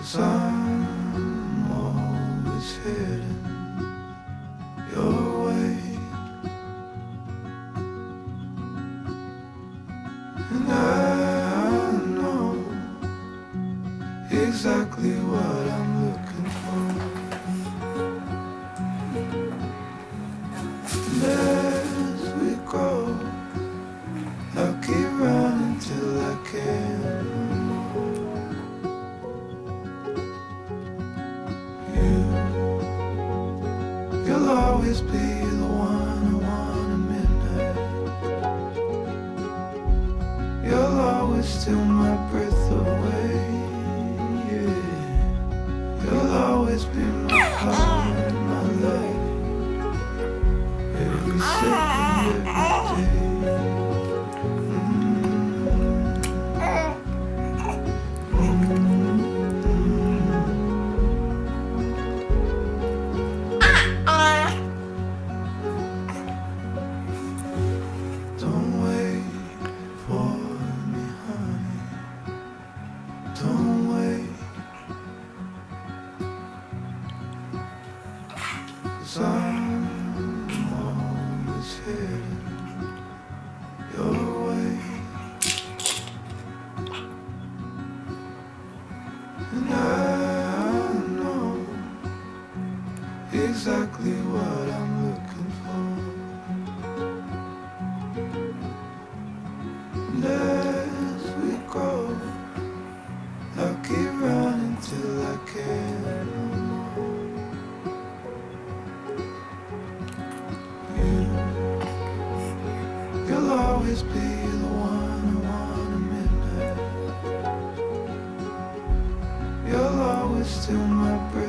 'Cause I'm always heading your way, and I know exactly what I'm looking for. And as we go, I'll keep running till I can. You'll always be the one I want at midnight. You'll always steal my breath away, yeah. You'll always be my heart and my life, every second, every day. Don't wait for me, honey. Don't wait. 'Cause I'm always heading your way, and I know exactly what I'm looking for. And as we go, I'll keep running till I can't no more. You'll always be the one I want at midnight. You'll always steal my breath